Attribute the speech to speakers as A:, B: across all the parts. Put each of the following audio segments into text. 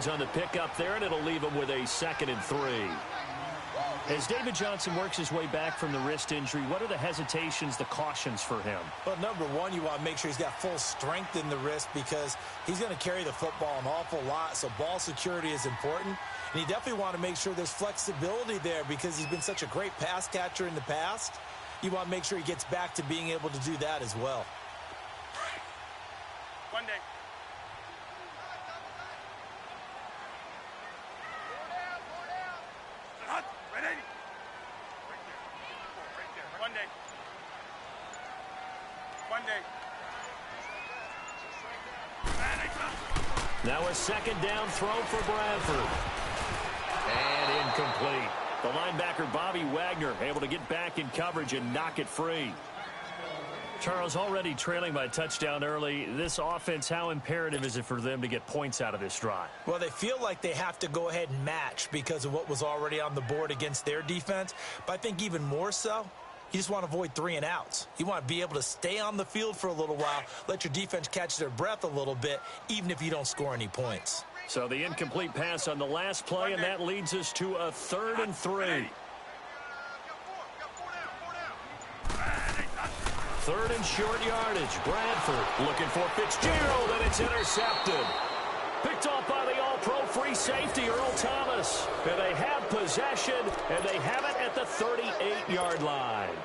A: yards on the pickup there, and it'll leave him with a 2nd and 3. As David Johnson works his way back from the wrist injury, what are the hesitations, the cautions for him?
B: Well, number one, you want to make sure he's got full strength in the wrist because he's going to carry the football an awful lot, so ball security is important. And you definitely want to make sure there's flexibility there because he's been such a great pass catcher in the past. You want to make sure he gets back to being able to do that as well.
C: One day.
A: Now a 2nd down throw for Bradford. And incomplete. The linebacker, Bobby Wagner, able to get back in coverage and knock it free. Charles, already trailing by a touchdown early. This offense, how imperative is it for them to get points out of this drive?
B: Well, they feel like they have to go ahead and match because of what was already on the board against their defense. But I think even more so, you just want to avoid 3 and outs. You want to be able to stay on the field for a little while, let your defense catch their breath a little bit, even if you don't score any points.
A: So the incomplete pass on the last play, and that leads us to a 3rd and 3. 3rd and short yardage. Bradford looking for Fitzgerald, and it's intercepted. Picked off by the all-pro free safety, Earl Thomas. And they have possession, and they have it at the 38-yard line.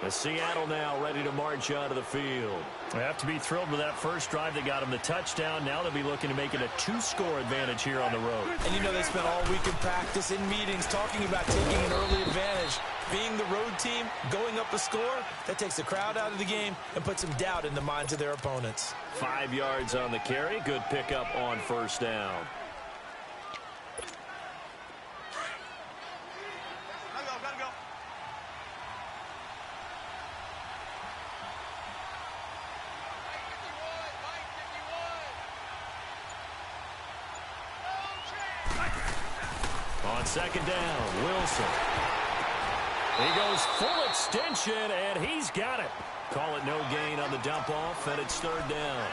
A: As Seattle now ready to march onto the field. They have to be thrilled with that first drive that got them the touchdown. Now they'll be looking to make it a 2-score advantage here on the road.
B: And you know they spent all week in practice, in meetings, talking about taking an early advantage. Being the road team, going up a score, that takes the crowd out of the game and puts some doubt in the minds of their opponents.
A: 5 yards on the carry. Good pickup on 1st down. On 2nd down, Wilson. He goes full extension, and he's got it. Call it no gain on the dump off, and it's 3rd down.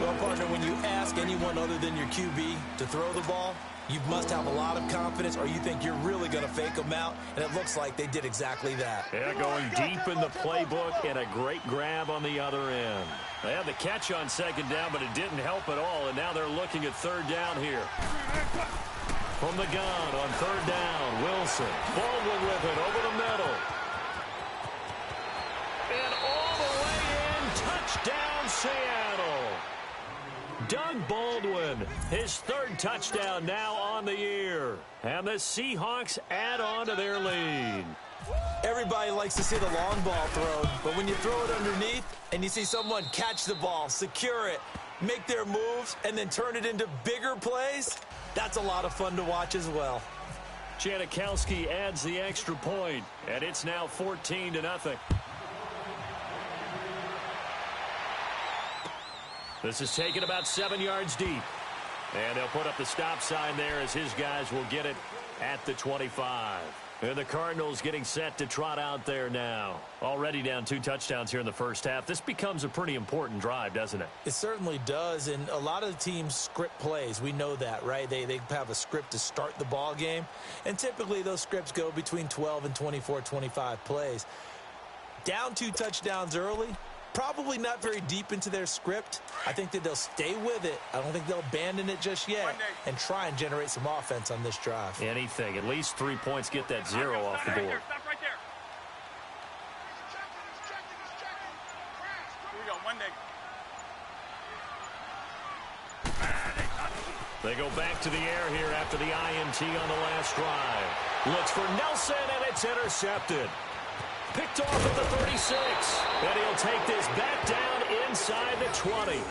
B: Well, partner, when you ask anyone other than your QB to throw the ball, you must have a lot of confidence or you think you're really going to fake them out, and it looks like they did exactly that.
A: Yeah, going deep in the playbook and a great grab on the other end. They had the catch on 2nd down, but it didn't help at all, and now they're looking at 3rd down here. From the gun on 3rd down, Wilson. Baldwin with it over the middle. And all the way in, touchdown Seattle. Doug Baldwin, his 3rd touchdown now on the year. And the Seahawks add on to their lead.
B: Everybody likes to see the long ball thrown, but when you throw it underneath and you see someone catch the ball, secure it, make their moves, and then turn it into bigger plays, that's a lot of fun to watch as well.
A: Janikowski adds the extra point, and it's now 14-0. This is taken about 7 yards deep. And they'll put up the stop sign there as his guys will get it at the 25. And the Cardinals getting set to trot out there now. Already down 2 touchdowns here in the first half. This becomes a pretty important drive, doesn't it?
B: It certainly does, and a lot of the teams script plays. We know that, right? They have a script to start the ball game, and typically those scripts go between 12 and 24, 25 plays. Down 2 touchdowns early, probably not very deep into their script. I think that they'll stay with it. I don't think they'll abandon it just yet and try and generate some offense on this drive.
A: Anything. At least 3 points, get that 0 off the board.
C: Stop right there. Here we go, one day.
A: They go back to the air here after the INT on the last drive. Looks for Nelson, and it's intercepted. Picked off at the 36. And he'll take this back down inside the 20.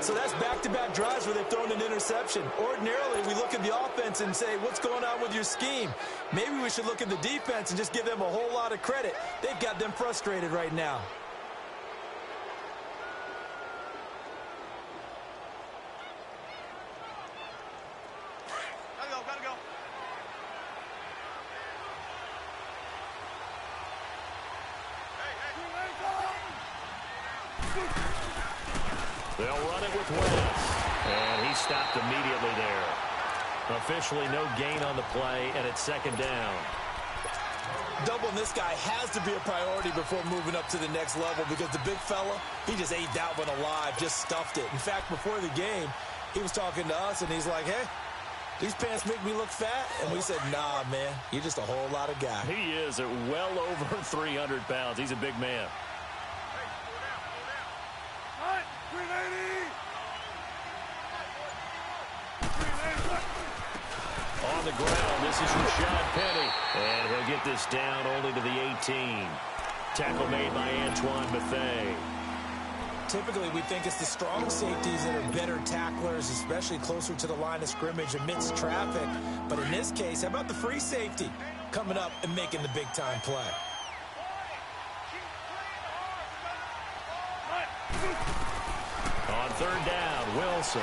B: So that's back-to-back drives where they've thrown an interception. Ordinarily, we look at the offense and say, what's going on with your scheme? Maybe we should look at the defense and just give them a whole lot of credit. They've got them frustrated right now.
C: Gotta go.
A: They'll run it with West. And he stopped immediately there. Officially no gain on the play, and it's second down.
B: Doubling this guy has to be a priority before moving up to the next level because the big fella, he just ate that one alive, just stuffed it. In fact, before the game, he was talking to us, and he's like, hey, these pants make me look fat. And we said, nah, man, you're just a whole lot of guy.
A: He is at well over 300 pounds. He's a big man. On the ground, this is Rashad Penny. And he'll get this down only to the 18. Tackle made by Antoine Bethea.
B: Typically, we think it's the strong safeties that are better tacklers, especially closer to the line of scrimmage amidst traffic. But in this case, how about the free safety coming up and making the big-time play?
A: On third down, Wilson.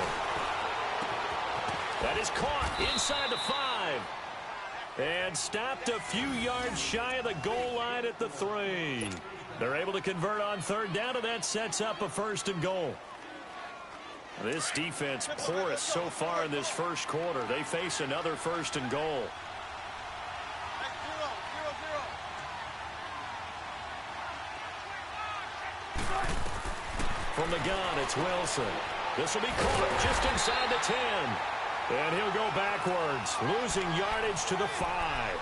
A: That is caught inside the 5. And stopped a few yards shy of the goal line at the 3. They're able to convert on third down, and that sets up a 1st and goal. This defense porous so far in this first quarter. They face another 1st and goal. From the gun, it's Wilson. This will be caught just inside the 10. And he'll go backwards, losing yardage to the 5.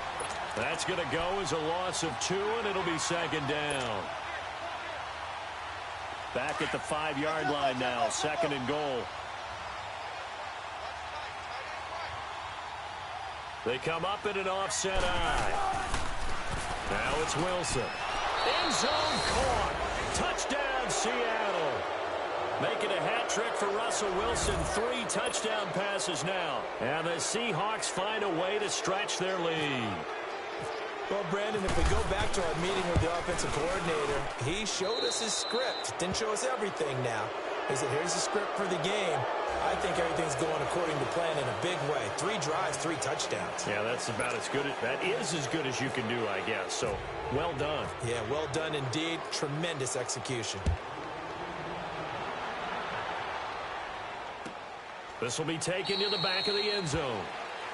A: That's going to go as a loss of 2, and it'll be second down. Back at the 5-yard line now, 2nd and goal. They come up in an offset eye. Now it's Wilson. End zone caught. Touchdown, Seattle. Making a hat trick for Russell Wilson. 3 touchdown passes now. And the Seahawks find a way to stretch their lead.
B: Well, Brandon, if we go back to our meeting with the offensive coordinator, he showed us his script. Didn't show us everything now. He said, here's the script for the game. I think everything's going according to plan in a big way. 3 drives, 3 touchdowns.
A: Yeah, that's about as good. That is as good as you can do, I guess. So, well done.
B: Yeah, well done indeed. Tremendous execution.
A: This will be taken to the back of the end zone.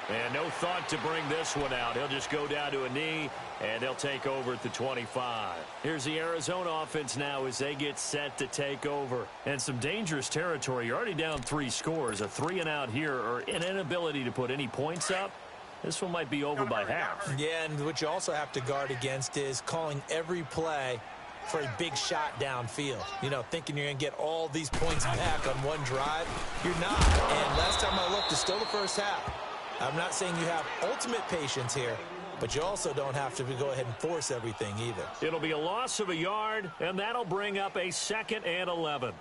A: And no thought to bring this one out. He'll just go down to a knee, and they'll take over at the 25. Here's the Arizona offense now as they get set to take over. And some dangerous territory. You're already down 3 scores. A 3-and-out here, or an inability to put any points up. This one might be over by half.
B: Yeah, and what you also have to guard against is calling every play for a big shot downfield. You know, thinking you're going to get all these points back on one drive. You're not. And last time I looked, it's still the first half. I'm not saying you have ultimate patience here, but you also don't have to go ahead and force everything either.
A: It'll be a loss of a yard, and that'll bring up a 2nd and 11.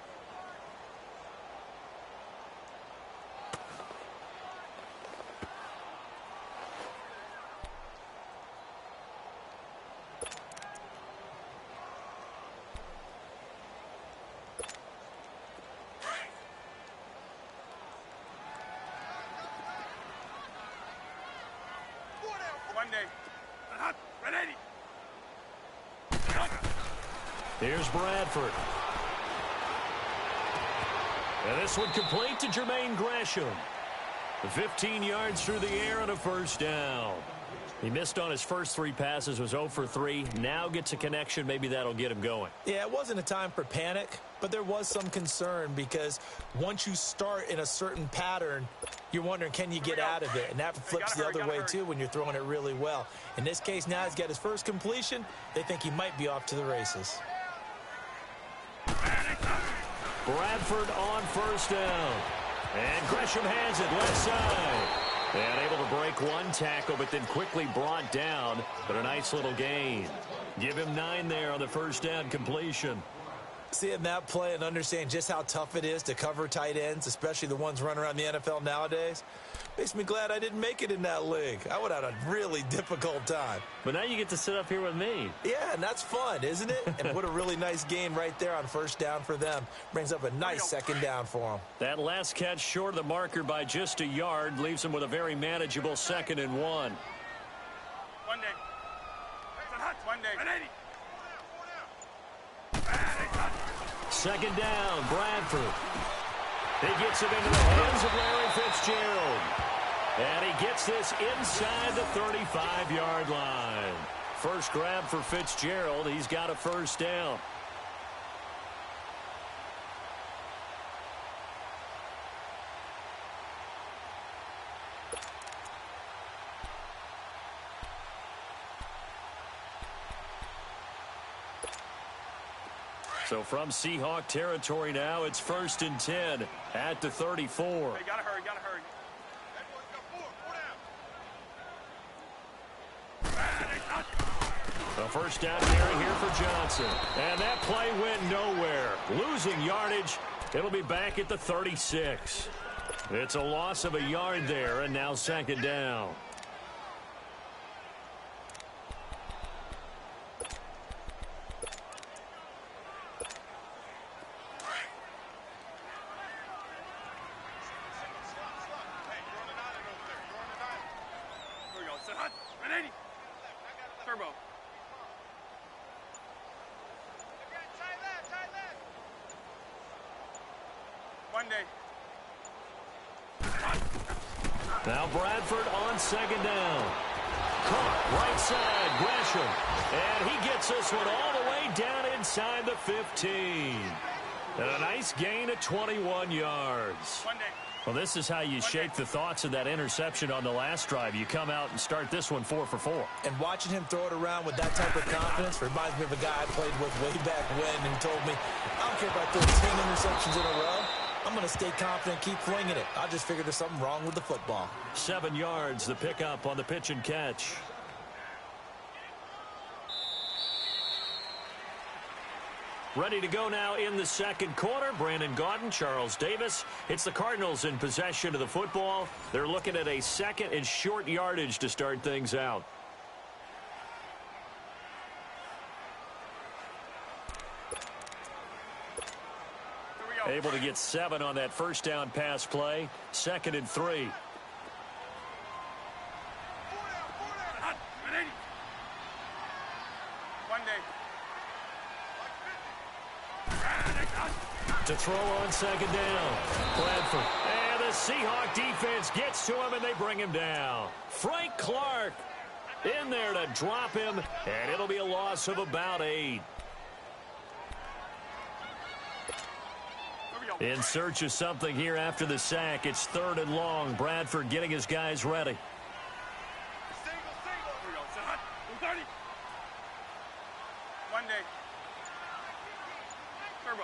A: Here's Bradford. And this one complete to Jermaine Gresham. 15 yards through the air and a 1st down. He missed on his first 3 passes, was 0 for 3. Now gets a connection. Maybe that'll get him going.
B: Yeah, it wasn't a time for panic, but there was some concern because once you start in a certain pattern, you're wondering, can you get out of it? And that flips the other way, too, when you're throwing it really well. In this case, now he's got his first completion. They think he might be off to the races.
A: Bradford on 1st down. And Gresham has it left side. And able to break 1 tackle, but then quickly brought down. But a nice little gain. Give him 9 there on the 1st down completion.
B: Seeing that play and understanding just how tough it is to cover tight ends, especially the ones running around the NFL nowadays, makes me glad I didn't make it in that league. I would have had a really difficult time.
A: But now you get to sit up here with me.
B: Yeah, and that's fun, isn't it? And what a really nice gain right there on 1st down for them. Brings up a nice 2nd down for them.
A: That last catch short of the marker by just a yard leaves them with a very manageable 2nd and 1.
C: One day.
A: second down, Bradford. He gets it into the hands of Larry Fitzgerald. And he gets this inside the 35-yard line. First grab for Fitzgerald. He's got a first down. So from Seahawk territory now, it's 1st and 10 at the 34.
C: Hey, gotta hurry, gotta hurry.
A: The first down carry here for Johnson. And that play went nowhere. Losing yardage. It'll be back at the 36. It's a loss of a yard there, and now second down.
C: Turbo. One day.
A: Now Bradford on second down. Caught right side, Gresham. And he gets this one all the way down inside the 15. And a nice gain of 21 yards.
C: One day.
A: Well, this is how you shake the thoughts of that interception on the last drive. You come out and start this one 4 for 4.
B: And watching him throw it around with that type of confidence reminds me of a guy I played with way back when and told me, I don't care if I throw 10 interceptions in a row. I'm going to stay confident, keep flinging it. I just figured there's something wrong with the football.
A: 7 yards, the pickup on the pitch and catch. Ready to go now in the second quarter. Brandon Gaudin, Charles Davis. It's the Cardinals in possession of the football. They're looking at a second and short yardage to start things out. Able to get 7 on that first down pass play. 2nd and 3.
C: One day.
A: To throw on second down. Bradford. And the Seahawk defense gets to him, and they bring him down. Frank Clark in there to drop him, and it'll be a loss of about 8. In search of something here after the sack. It's 3rd and long. Bradford getting his guys ready.
C: One day. Turbo.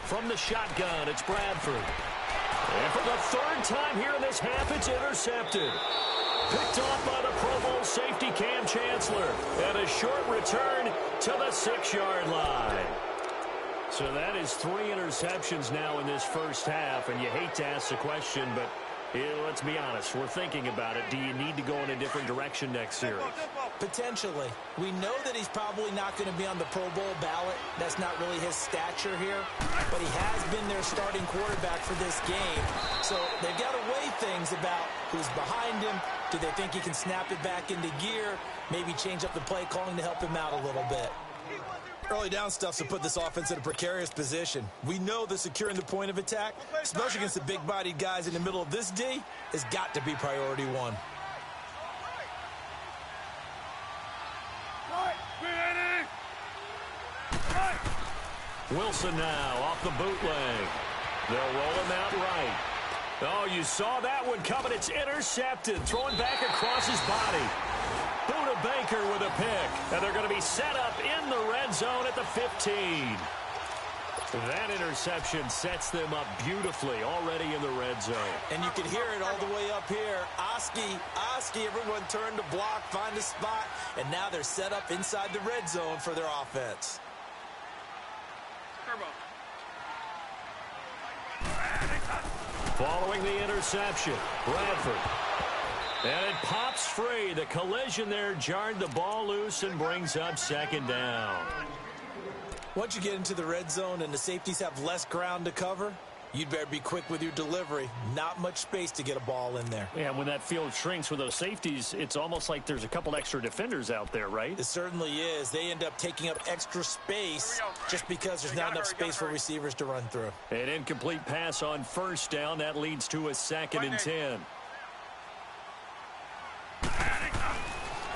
A: From the shotgun, it's Bradford. And for the 3rd time here in this half, it's intercepted. Picked off by the Pro Bowl safety Cam Chancellor. And a short return to the 6-yard line. So that is 3 interceptions now in this first half. And you hate to ask the question, but let's be honest. We're thinking about it. Do you need to go in a different direction next series?
B: Potentially. We know that he's probably not going to be on the Pro Bowl ballot. That's not really his stature here. But he has been their starting quarterback for this game. So they've got to weigh things about who's behind him. Do they think he can snap it back into gear? Maybe change up the play calling to help him out a little bit. Early down stuff's to put this offense in a precarious position. We know that securing the point of attack, especially against the big-bodied guys in the middle of this D, has got to be priority 1.
A: Wilson now off the bootleg. They'll roll him out right. Oh, you saw that one coming. It's intercepted. Throwing back across his body. Buda Baker with a pick. And they're going to be set up in the red zone at the 15. That interception sets them up beautifully already in the red zone.
B: And you can hear it all the way up here. Oski, everyone turned to block, find a spot, and now they're set up inside the red zone for their offense.
C: Turbo.
A: Following the interception, Bradford. And it pops free. The collision there jarred the ball loose and brings up second down.
B: Once you get into the red zone and the safeties have less ground to cover, You'd better be quick with your delivery. Not much space to get a ball in there.
A: Yeah, when that field shrinks with those safeties, it's almost like there's a couple extra defenders out there, right?
B: It certainly is. They end up taking up extra space just because there's not enough space for receivers to run through.
A: An incomplete pass on first down. That leads to a 2nd and 10.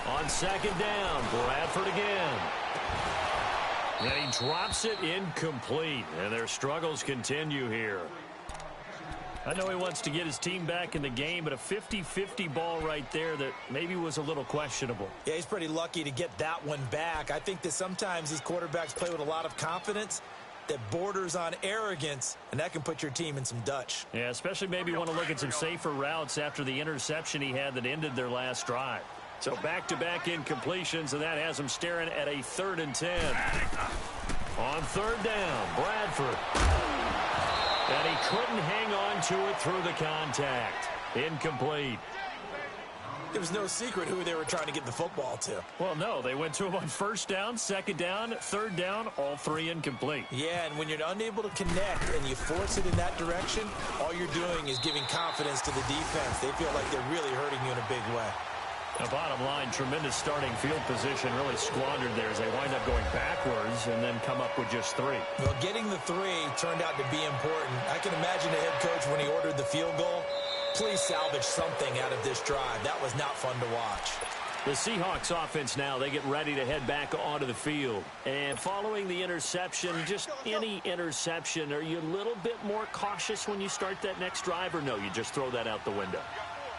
A: On 2nd down, Bradford again. And he drops it incomplete, and their struggles continue here. I know he wants to get his team back in the game, but a 50-50 ball right there that maybe was a little questionable.
B: Yeah, he's pretty lucky to get that one back. I think that sometimes these quarterbacks play with a lot of confidence that borders on arrogance, and that can put your team in some Dutch.
A: Yeah, especially maybe want to look at some safer routes after the interception he had that ended their last drive. So back-to-back incompletions, and that has him staring at a 3rd and 10. On 3rd down, Bradford. And he couldn't hang on to it through the contact. Incomplete.
B: It was no secret who they were trying to get the football to.
A: Well, no, they went to him on 1st down, 2nd down, 3rd down, all 3 incomplete.
B: Yeah, and when you're unable to connect and you force it in that direction, all you're doing is giving confidence to the defense. They feel like they're really hurting you in a big way.
A: The bottom line, tremendous starting field position, really squandered there as they wind up going backwards and then come up with just 3.
B: Well, getting the 3 turned out to be important. I can imagine the head coach when he ordered the field goal. Please salvage something out of this drive. That was not fun to watch.
A: The Seahawks offense now, they get ready to head back onto the field. And following the interception, just any interception, are you a little bit more cautious when you start that next drive, or no, you just throw that out the window?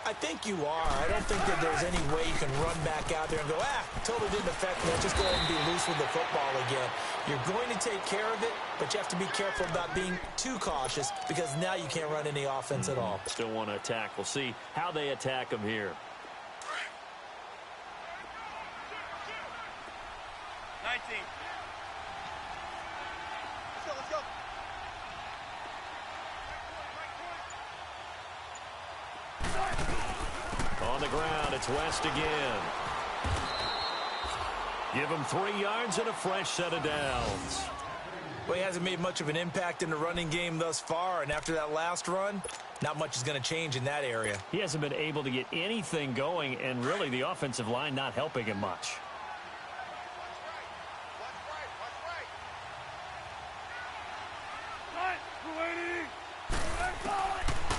B: I think you are. I don't think that there's any way you can run back out there and go, totally didn't affect me. Just go ahead and be loose with the football again. You're going to take care of it, but you have to be careful about being too cautious because now you can't run any offense at all.
A: Still want to attack. We'll see how they attack them here.
C: 19. Let's go.
A: On the ground, it's West again. Give him 3 yards and a fresh set of downs.
B: Well, he hasn't made much of an impact in the running game thus far, and after that last run, not much is going to change in that area.
A: He hasn't been able to get anything going, and really the offensive line not helping him much.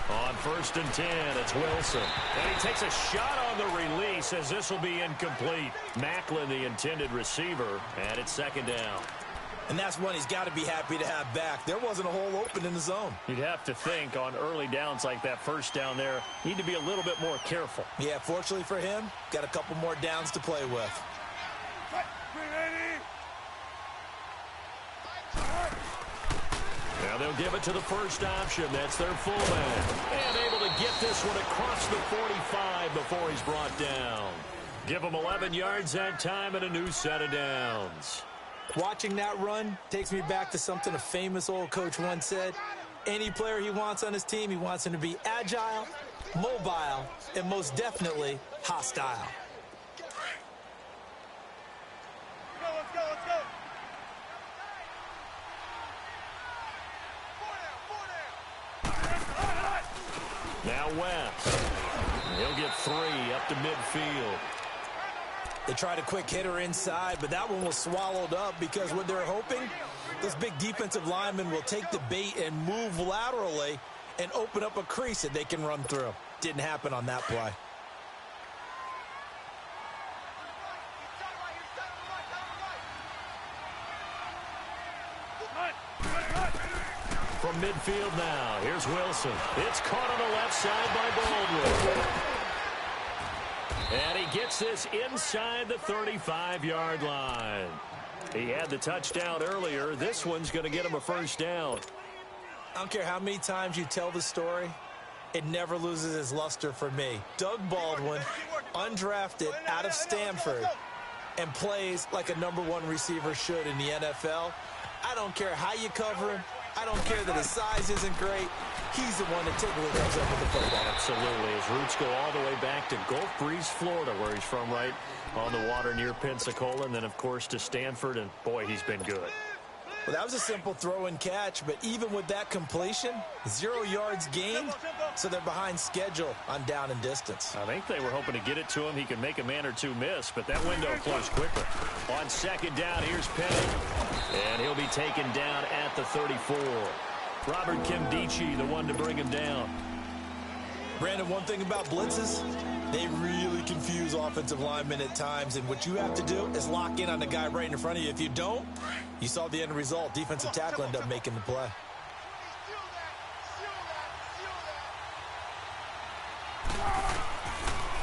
A: On 1st and 10, it's Wilson. And he takes a shot on the release as this will be incomplete. Macklin, the intended receiver, and it's 2nd down.
B: And that's one he's got to be happy to have back. There wasn't a hole open in the zone.
A: You'd have to think on early downs like that 1st down there, need to be a little bit more careful.
B: Yeah, fortunately for him, got a couple more downs to play with.
A: Now they'll give it to the first option. That's their fullback. And able to get this one across the 45 before he's brought down. Give him 11 yards that time and a new set of downs.
B: Watching that run takes me back to something a famous old coach once said. Any player he wants on his team, he wants him to be agile, mobile, and most definitely hostile.
C: Let's go.
A: Now West. He'll get 3 up to midfield.
B: They tried a quick hitter inside, but that one was swallowed up because what they're hoping, this big defensive lineman will take the bait and move laterally and open up a crease that they can run through. Didn't happen on that play.
A: From midfield now, here's Wilson. It's caught on the left side by Baldwin. And he gets this inside the 35-yard line. He had the touchdown earlier. This one's going to get him a first down.
B: I don't care how many times you tell the story, it never loses its luster for me. Doug Baldwin, undrafted out of Stanford, and plays like a #1 receiver should in the NFL. I don't care how you cover him. I don't care that his size isn't great. He's the one that typically comes up with the football.
A: Absolutely. His roots go all the way back to Gulf Breeze, Florida, where he's from, right on the water near Pensacola, and then, of course, to Stanford, and, boy, he's been good.
B: Well, that was a simple throw and catch, but even with that completion, 0 yards gained, so they're behind schedule on down and distance.
A: I think they were hoping to get it to him. He could make a man or two miss, but that window closed quickly. On second down, here's Penny, and he'll be taken down at the 34. Robert Kimdichie, the one to bring him down.
B: Brandon, one thing about blitzes, they really confuse offensive linemen at times, and what you have to do is lock in on the guy right in front of you. If you don't, you saw the end result. Defensive tackle ended up making the play.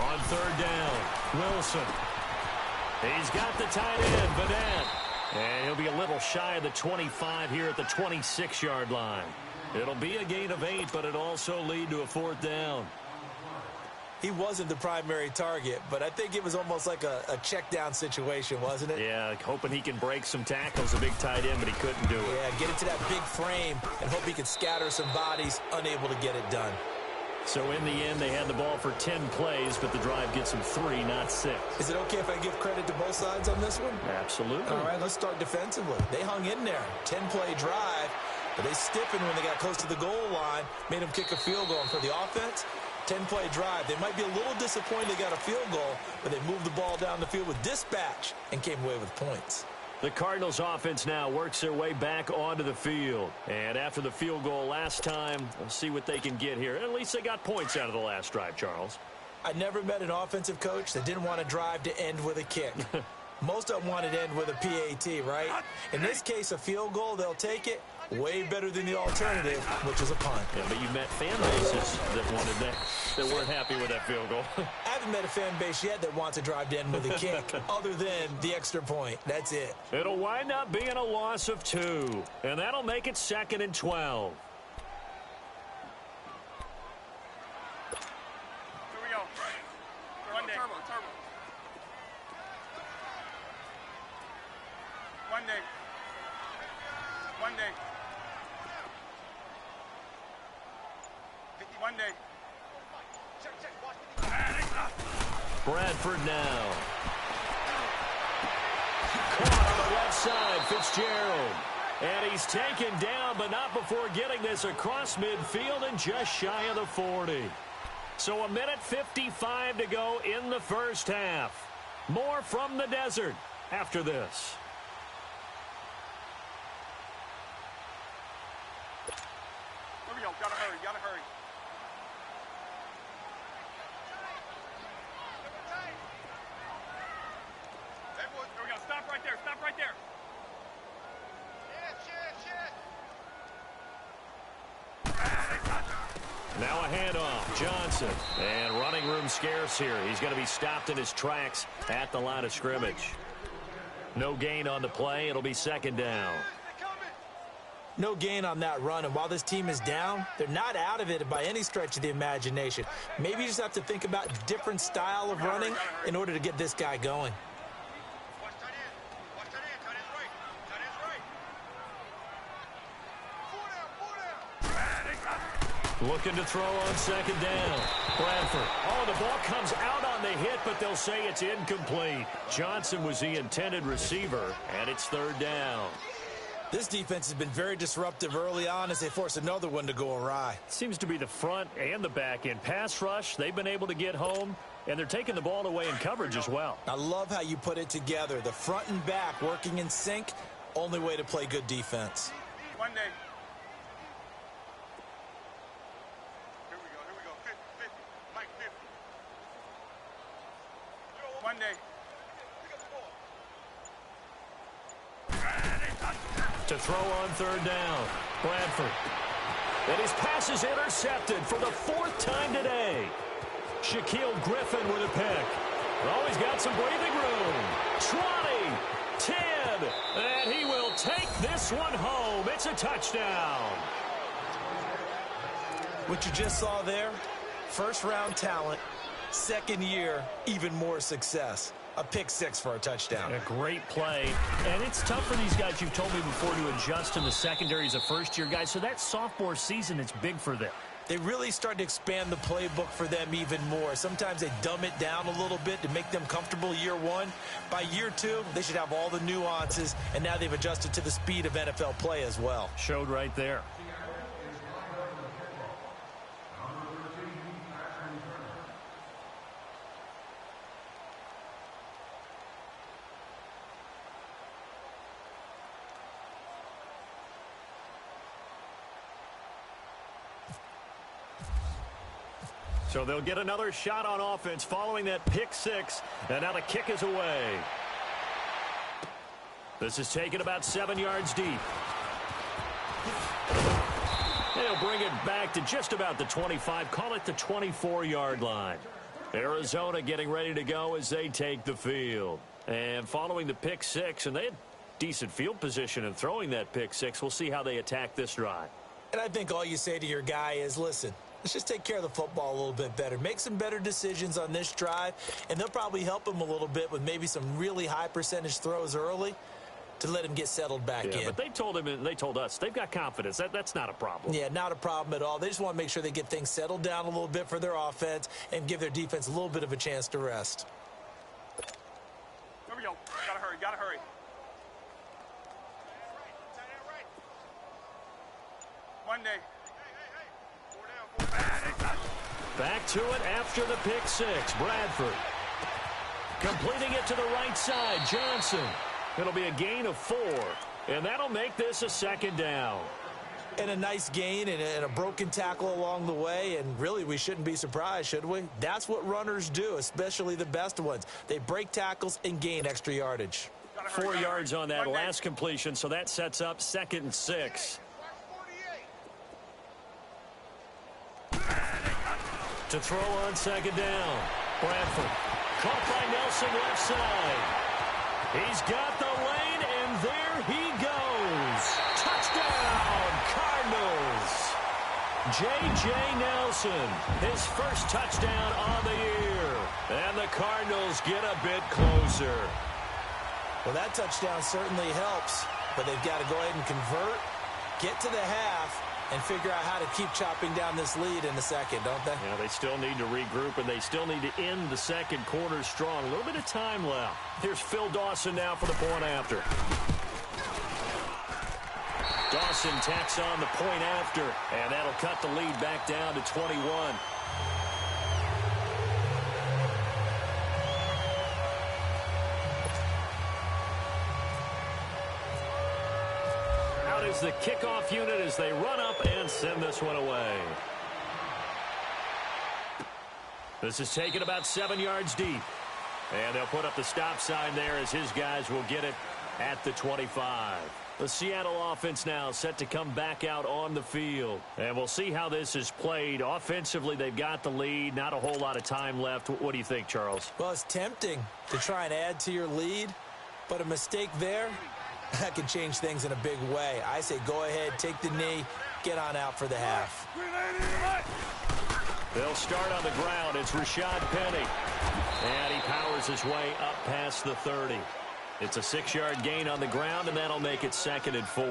A: On third down, Wilson. He's got the tight end, Vanette. And he'll be a little shy of the 25 here at the 26-yard line. It'll be a gain of 8, but it'll also lead to a 4th down.
B: He wasn't the primary target, but I think it was almost like a check down situation, wasn't it?
A: Yeah, hoping he can break some tackles, a big tight end, but he couldn't do it.
B: Yeah, get into that big frame and hope he can scatter some bodies, unable to get it done.
A: So in the end, they had the ball for 10 plays, but the drive gets them 3, not 6.
B: Is it okay if I give credit to both sides on this one?
A: Absolutely.
B: All right, let's start defensively. They hung in there. 10-play drive, but they stiffened when they got close to the goal line, made them kick a field goal. And for the offense, 10-play drive. They might be a little disappointed they got a field goal, but they moved the ball down the field with dispatch and came away with points.
A: The Cardinals offense now works their way back onto the field. And after the field goal last time, we'll see what they can get here. At least they got points out of the last drive, Charles.
B: I never met an offensive coach that didn't want a drive to end with a kick. Most of them wanted to end with a PAT, right? In this case, a field goal, they'll take it. Way better than the alternative, which is a punt.
A: Yeah, but you met fan bases that wanted that weren't happy with that field goal.
B: I haven't met a fan base yet that wants a drive to end with a kick, other than the extra point. That's it.
A: It'll wind up being a loss of 2, and that'll make it 2nd and 12.
C: Here we go. One day. Turbo. One day. One day. One day.
A: Bradford now. Caught on the left side, Fitzgerald. And he's taken down, but not before getting this across midfield and just shy of the 40. So 1:55 to go in the first half. More from the desert after this.
C: Here we go. Gotta hurry. Here we go. Stop right there.
A: Now a handoff. Johnson. And running room scarce here. He's going to be stopped in his tracks at the line of scrimmage. No gain on the play. It'll be 2nd down.
B: No gain on that run, and while this team is down, they're not out of it by any stretch of the imagination. Maybe you just have to think about a different style of running in order to get this guy going.
A: Looking to throw on 2nd down. Bradford. Oh, the ball comes out on the hit, but they'll say it's incomplete. Johnson was the intended receiver, and it's 3rd down.
B: This defense has been very disruptive early on as they force another one to go awry.
A: Seems to be the front and the back end. Pass rush, they've been able to get home, and they're taking the ball away in coverage as well.
B: I love how you put it together. The front and back working in sync, only way to play good defense.
C: One day. Here we go. 50. Mike, 50. One day.
A: To throw on 3rd down. Bradford. And his pass is intercepted for the 4th time today. Shaquille Griffin with a pick. Oh, he's got some breathing room. 20, 10, and he will take this one home. It's a touchdown.
B: What you just saw there, first-round talent, 2nd year, even more success. A pick 6 for a touchdown.
A: A great play. And it's tough for these guys, you've told me before, to adjust in the secondary as a first-year guy. So that sophomore season is big for them.
B: they really start to expand the playbook for them even more. Sometimes they dumb it down a little bit to make them comfortable year one. By year two, they should have all the nuances, and now they've adjusted to the speed of NFL play as well.
A: Showed right there. So they'll get another shot on offense following that pick six. And now the kick is away. This is taken about 7 yards deep. They'll bring it back to just about the 25. Call it the 24-yard line. Arizona getting ready to go as they take the field. And following the pick six, and they had decent field position in throwing that pick six. We'll see how they attack this drive.
B: And I think all you say to your guy is, listen, let's just take care of the football a little bit better. Make some better decisions on this drive, and they'll probably help him a little bit with maybe some really high percentage throws early to let him get settled back in.
A: But they told him and they told us they've got confidence. That's not a problem.
B: Yeah, not a problem at all. They just want to make sure they get things settled down a little bit for their offense and give their defense a little bit of a chance to rest.
C: Here we go. Gotta hurry, gotta hurry. Monday.
A: Back to it after the pick six. Bradford completing it to the right side. Johnson. It'll be a gain of 4, and that'll make this a second down.
B: And a nice gain and a broken tackle along the way, and really we shouldn't be surprised, should we? That's what runners do, especially the best ones. They break tackles and gain extra yardage.
A: 4 yards on that last completion, so that sets up 2nd and 6. To throw on 2nd down. Bradford caught by Nelson left side. He's got the lane, and there he goes. Touchdown, Cardinals. J.J. Nelson, his first touchdown on the year. And the Cardinals get a bit closer.
B: Well, that touchdown certainly helps, but they've got to go ahead and convert, get to the half, and figure out how to keep chopping down this lead in the second, don't they?
A: Yeah, they still need to regroup, and they still need to end the second quarter strong. A little bit of time left. Here's Phil Dawson now for the point after. Dawson tacks on the point after, and that'll cut the lead back down to 21. Out is the kickoff unit as they run up and send this one away. This is taken about 7 yards deep. And they'll put up the stop sign there as his guys will get it at the 25. The Seattle offense now set to come back out on the field. And we'll see how this is played. Offensively, they've got the lead. Not a whole lot of time left. What do you think, Charles?
B: Well, it's tempting to try and add to your lead, but a mistake there, that can change things in a big way. I say go ahead, take the knee, get on out for the half.
A: They'll start on the ground. It's Rashad Penny. And he powers his way up past the 30. It's a 6-yard gain on the ground, and that'll make it 2nd and 4.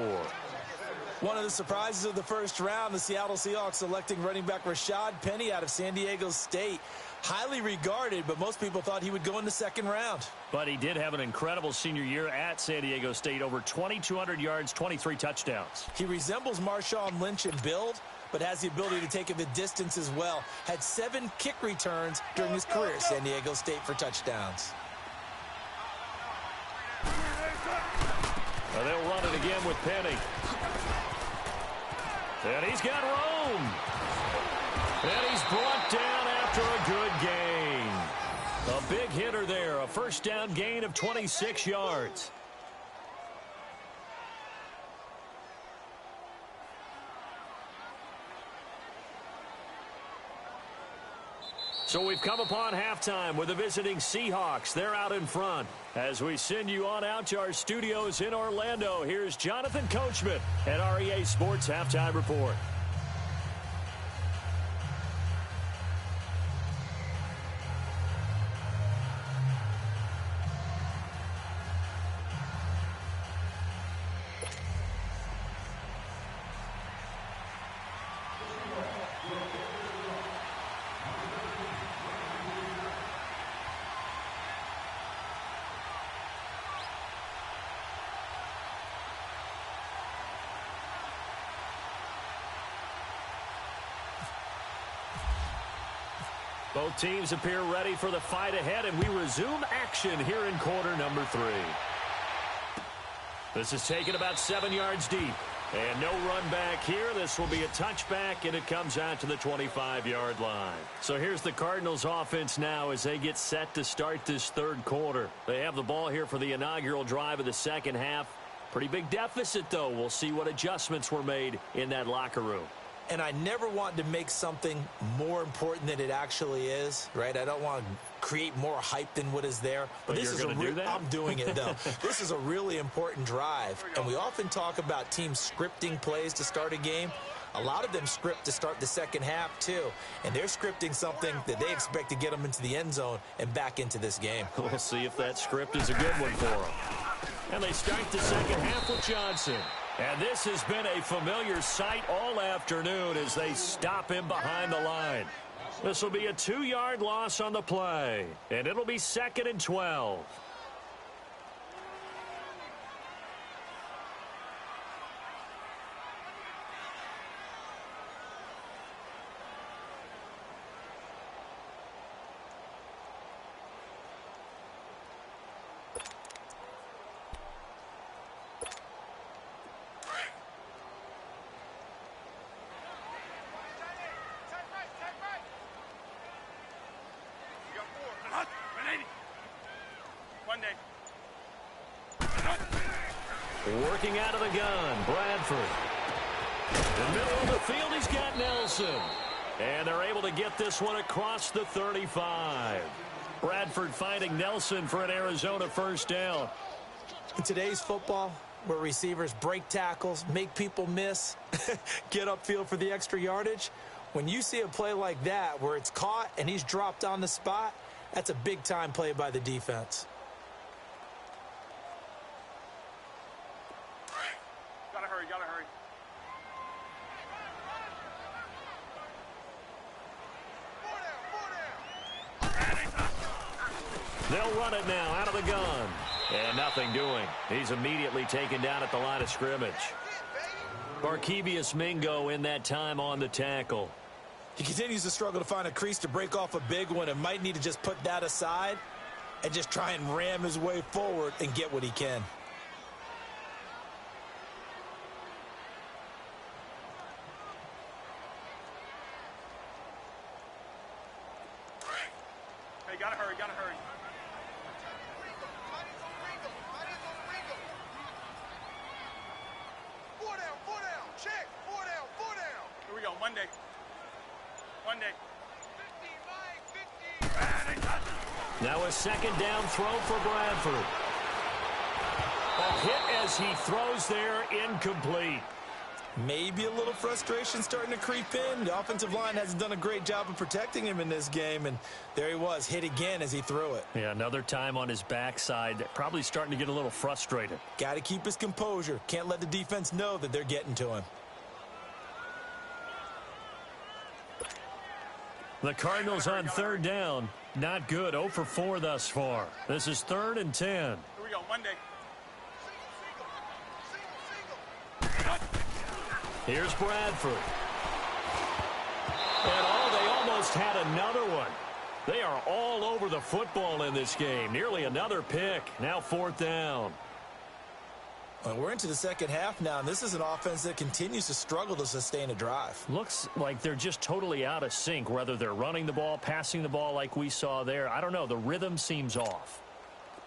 B: One of the surprises of the first round, the Seattle Seahawks selecting running back Rashad Penny out of San Diego State. Highly regarded, but most people thought he would go in the second round.
A: But he did have an incredible senior year at San Diego State. Over 2,200 yards, 23 touchdowns.
B: He resembles Marshawn Lynch in build, but has the ability to take it the distance as well. Had 7 kick returns during his career at San Diego State for touchdowns.
A: Well, they'll run it again with Penny. And he's got room. And he's brought down after a good gain. A big hitter there. A first down gain of 26 yards. So we've come upon halftime with the visiting Seahawks. They're out in front. As we send you on out to our studios in Orlando, here's Jonathan Coachman at REA Sports Halftime Report. Both teams appear ready for the fight ahead, and we resume action here in quarter number 3. This is taken about 7 yards deep. And no run back here. This will be a touchback, and it comes out to the 25-yard line. So here's the Cardinals offense now as they get set to start this third quarter. They have the ball here for the inaugural drive of the second half. Pretty big deficit, though. We'll see what adjustments were made in that locker room.
B: And I never want to make something more important than it actually is, right? I don't want to create more hype than what is there. But this is I'm doing it, though. This is a really important drive. And we often talk about teams scripting plays to start a game. A lot of them script to start the second half, too. And they're scripting something that they expect to get them into the end zone and back into this game.
A: We'll see if that script is a good one for them. And they start the second half with Johnson. And this has been a familiar sight all afternoon as they stop him behind the line. This will be a 2-yard loss on the play, and it'll be 2nd and 12. Working out of the gun, Bradford. In the middle of the field, he's got Nelson. And they're able to get this one across the 35. Bradford finding Nelson for an Arizona first down.
B: In today's football, where receivers break tackles, make people miss, get upfield for the extra yardage, when you see a play like that where it's caught and he's dropped on the spot, that's a big-time play by the defense.
C: Gotta hurry.
A: They'll run it now out of the gun. And nothing doing. He's immediately taken down at the line of scrimmage. Barkevius Mingo in that time on the tackle.
B: He continues to struggle to find a crease to break off a big one and might need to just put that aside and just try and ram his way forward and get what he can.
C: Hey, gotta hurry. Four down, check. Four down. Here we go, Monday. 50.
A: Now a second down throw for Bradford. A hit as he throws there, incomplete.
B: Maybe a little frustration starting to creep in. The offensive line hasn't done a great job of protecting him in this game, and there he was, hit again as he threw it.
A: Yeah, another time on his backside, probably starting to get a little frustrated.
B: Got to keep his composure. Can't let the defense know that they're getting to him.
A: The Cardinals on third down, not good, 0 for 4 thus far. This is 3rd and 10.
C: Here we go, Monday.
A: Here's Bradford. And they almost had another one. They are all over the football in this game. Nearly another pick. Now 4th down.
B: Well, we're into the second half now, and this is an offense that continues to struggle to sustain a drive.
A: Looks like they're just totally out of sync, whether they're running the ball, passing the ball like we saw there. I don't know. The rhythm seems off.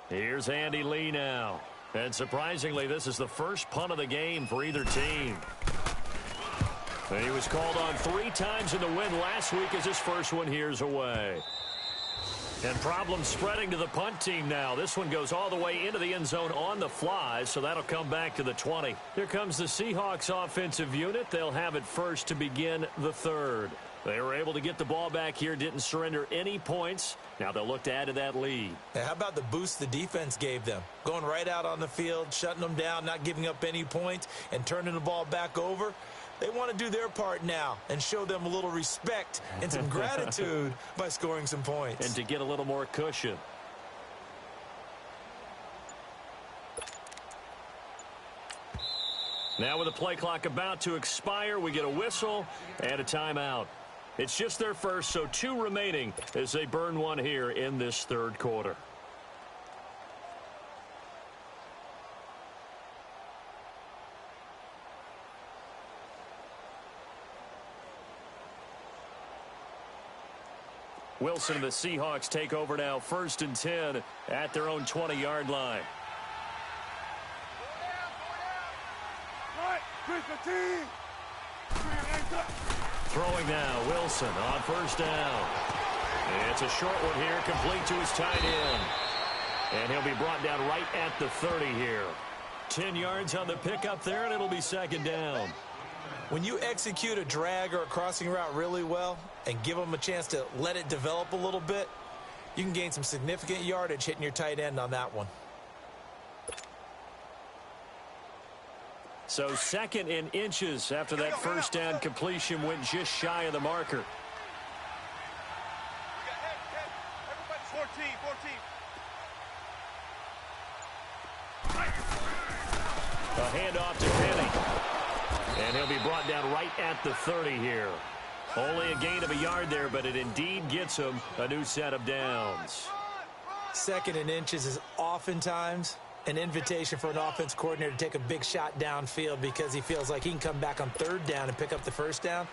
A: Here's Andy Lee now. And surprisingly, this is the first punt of the game for either team. And he was called on 3 times in the win last week as his first one here's away. And problems spreading to the punt team now. This one goes all the way into the end zone on the fly, so that'll come back to the 20. Here comes the Seahawks offensive unit. They'll have it first to begin the third. They were able to get the ball back here, didn't surrender any points. Now they'll look to add to that lead.
B: Now, how about the boost the defense gave them? Going right out on the field, shutting them down, not giving up any points, and turning the ball back over. They want to do their part now and show them a little respect and some gratitude by scoring some points.
A: And to get a little more cushion. Now with the play clock about to expire, we get a whistle and a timeout. It's just their first, so 2 remaining as they burn one here in this third quarter. Wilson and the Seahawks take over now, 1st and 10 at their own 20-yard line. Throwing now, Wilson on 1st down. It's a short one here, complete to his tight end. And he'll be brought down right at the 30 here. 10 yards on the pickup there, and it'll be 2nd down.
B: When you execute a drag or a crossing route really well and give them a chance to let it develop a little bit, you can gain some significant yardage hitting your tight end on that one.
A: So 2nd and inches after that 1st down completion went just shy of the marker. A handoff to Penny. And he'll be brought down right at the 30 here. Only a gain of a yard there, but it indeed gets him a new set of downs.
B: 2nd and inches is oftentimes an invitation for an offense coordinator to take a big shot downfield because he feels like he can come back on 3rd down and pick up the 1st down.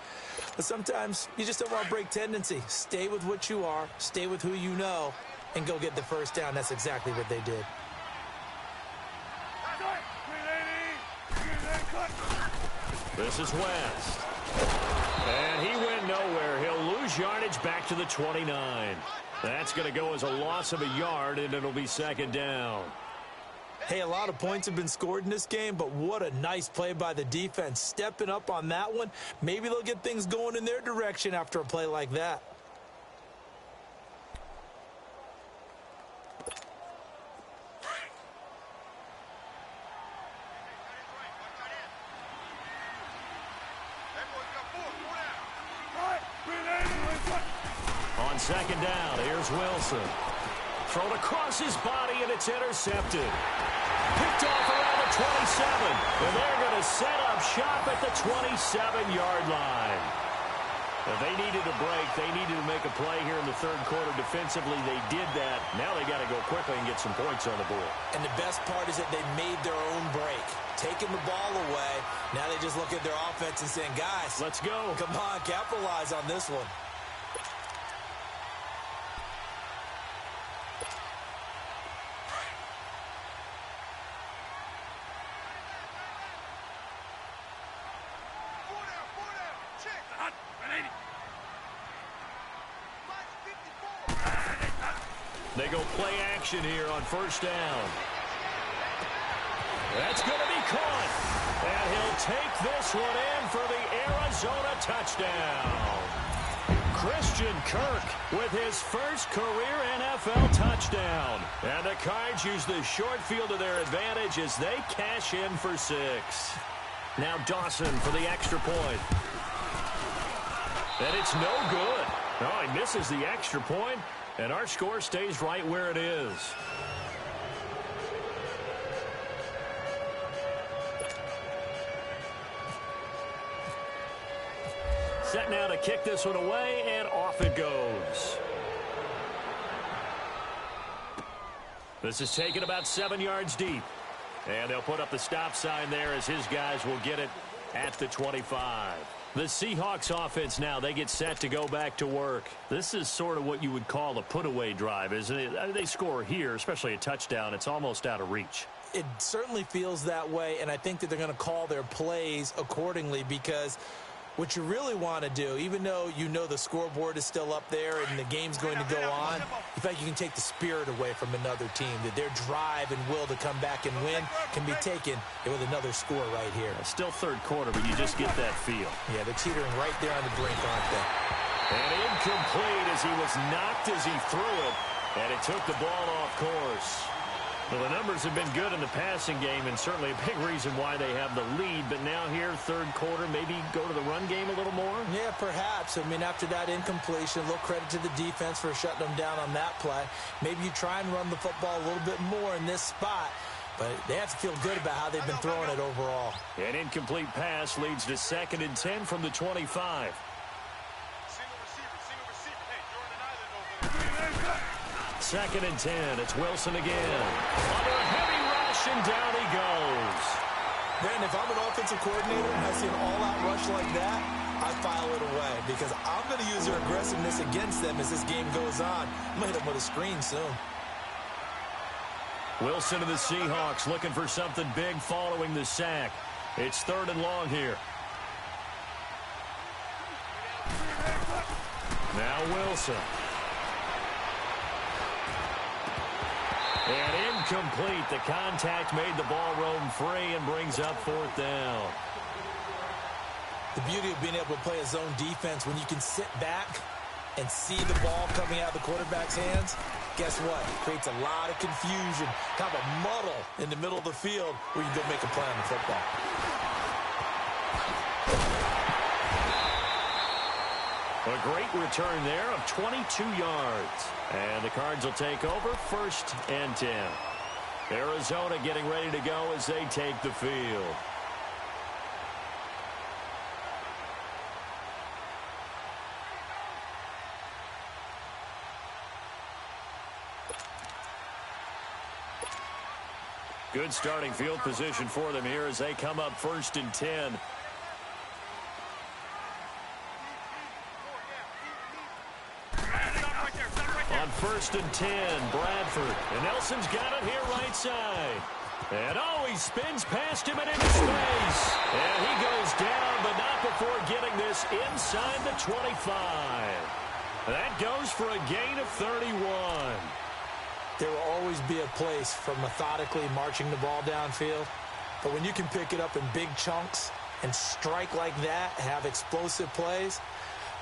B: But sometimes you just don't want to break tendency. Stay with what you are, stay with who you know, and go get the 1st down. That's exactly what they did.
A: This is West. And he went nowhere. He'll lose yardage back to the 29. That's going to go as a loss of a yard, and it'll be 2nd down.
B: Hey, a lot of points have been scored in this game, but what a nice play by the defense. Stepping up on that one, maybe they'll get things going in their direction after a play like that.
A: On 2nd down, here's Wilson. Thrown across his body, and it's intercepted. Picked off around the 27. And they're going to set up shop at the 27-yard line. If they needed a break, they needed to make a play here in the third quarter defensively. They did that. Now they got to go quickly and get some points on the board.
B: And the best part is that they made their own break. Taking the ball away. Now they just look at their offense and saying, guys,
A: let's go.
B: Come on, capitalize on this one.
A: They go play action here on 1st down. That's going to be caught. And he'll take this one in for the Arizona touchdown. Christian Kirk with his first career NFL touchdown. And the Cards use the short field to their advantage as they cash in for 6. Now Dawson for the extra point. And it's no good. Oh, he misses the extra point. And our score stays right where it is. Set now to kick this one away, and off it goes. This is taken about 7 yards deep. And they'll put up the stop sign there as his guys will get it at the 25. The Seahawks offense now, they get set to go back to work. This is sort of what you would call a put-away drive, isn't it? They score here, especially a touchdown. It's almost out of reach.
B: It certainly feels that way, and I think that they're going to call their plays accordingly because what you really want to do, even though you know the scoreboard is still up there and the game's going to go on, you feel like you can take the spirit away from another team, that their drive and will to come back and win can be taken with another score right here.
A: Still third quarter, but you just get that feel.
B: Yeah, they're teetering right there on the brink, aren't they?
A: And incomplete as he was knocked as he threw it, and it took the ball off course. Well, the numbers have been good in the passing game, and certainly a big reason why they have the lead. But now here, third quarter, maybe go to the run game a little more?
B: Yeah, perhaps. I mean, after that incompletion, a little credit to the defense for shutting them down on that play. Maybe you try and run the football a little bit more in this spot. But they have to feel good about how they've been throwing it overall.
A: An incomplete pass leads to 2nd and 10 from the 25. 2nd and 10. It's Wilson again. Under a heavy rush, and down he goes.
B: Man, if I'm an offensive coordinator and I see an all-out rush like that, I file it away because I'm going to use their aggressiveness against them as this game goes on. I'm going to hit them with a screen soon.
A: Wilson and the Seahawks looking for something big following the sack. It's 3rd and long here. Now Wilson. And incomplete. The contact made the ball roam free and brings up 4th down.
B: The beauty of being able to play a zone defense when you can sit back and see the ball coming out of the quarterback's hands, guess what? It creates a lot of confusion, kind of a muddle in the middle of the field where you can go make a play on the football.
A: A great return there of 22 yards. And the Cards will take over 1st and 10. Arizona getting ready to go as they take the field. Good starting field position for them here as they come up 1st and 10. On 1st and 10, Bradford. And Nelson's got it here right side. And he spins past him and into space. And he goes down, but not before getting this inside the 25. That goes for a gain of 31.
B: There will always be a place for methodically marching the ball downfield. But when you can pick it up in big chunks and strike like that, have explosive plays,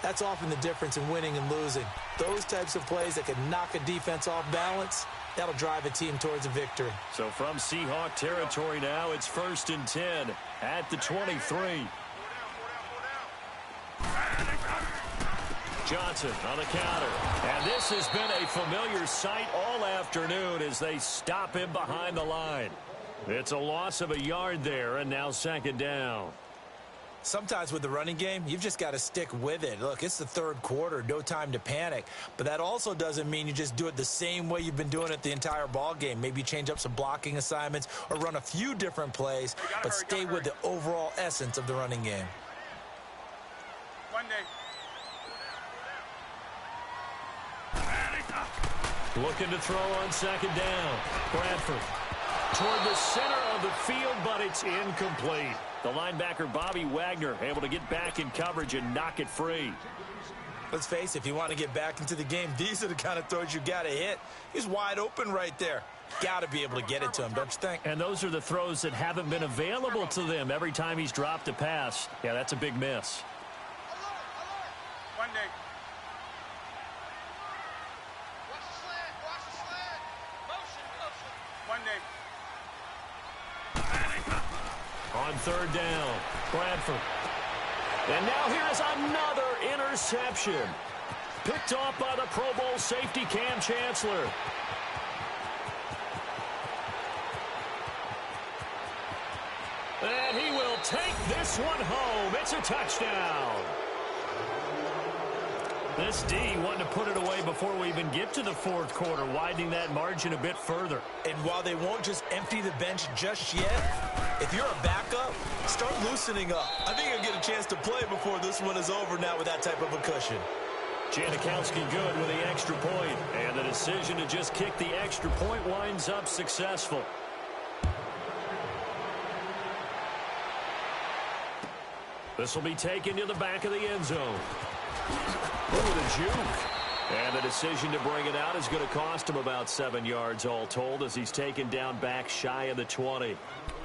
B: that's often the difference in winning and losing. Those types of plays that can knock a defense off balance, that'll drive a team towards a victory.
A: So from Seahawk territory now, it's 1st and 10 at the 23. Johnson on the counter. And this has been a familiar sight all afternoon as they stop him behind the line. It's a loss of a yard there, and now 2nd down.
B: Sometimes with the running game, you've just got to stick with it. Look, it's the 3rd quarter, no time to panic. But that also doesn't mean you just do it the same way you've been doing it the entire ball game. Maybe you change up some blocking assignments or run a few different plays, but stay with the overall essence of the running game.
A: Looking to throw on 2nd down. Bradford toward the center of the field, but it's incomplete. The linebacker, Bobby Wagner, able to get back in coverage and knock it free.
B: Let's face it, if you want to get back into the game, these are the kind of throws you got to hit. He's wide open right there. Got to be able to get it to him, don't you think?
A: And those are the throws that haven't been available to them every time he's dropped a pass. Yeah, that's a big miss. On 3rd down, Bradford. And now here is another interception. Picked off by the Pro Bowl safety Cam Chancellor. And he will take this one home. It's a touchdown. This D wanted to put it away before we even get to the 4th quarter, widening that margin a bit further.
B: And while they won't just empty the bench just yet, if you're a backup, start loosening up. I think you'll get a chance to play before this one is over now with that type of a cushion.
A: Janikowski good with the extra point, and the decision to just kick the extra point winds up successful. This will be taken to the back of the end zone. Ooh, the juke. And the decision to bring it out is going to cost him about 7 yards all told as he's taken down back shy of the 20.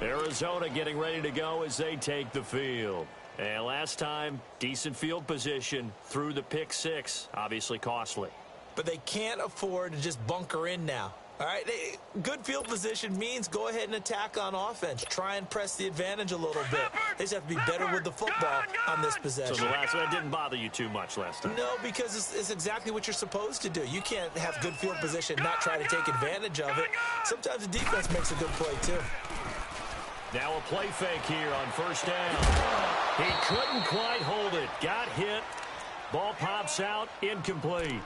A: Arizona getting ready to go as they take the field. And last time, decent field position through the pick 6, obviously costly.
B: But they can't afford to just bunker in now. All right, good field position means go ahead and attack on offense. Try and press the advantage a little bit. They just have to be better with the football on this possession.
A: So the last one didn't bother you too much last time?
B: No, because it's exactly what you're supposed to do. You can't have good field position and not try to take advantage of it. Sometimes the defense makes a good play, too.
A: Now a play fake here on 1st down. He couldn't quite hold it. Got hit. Ball pops out. Incomplete.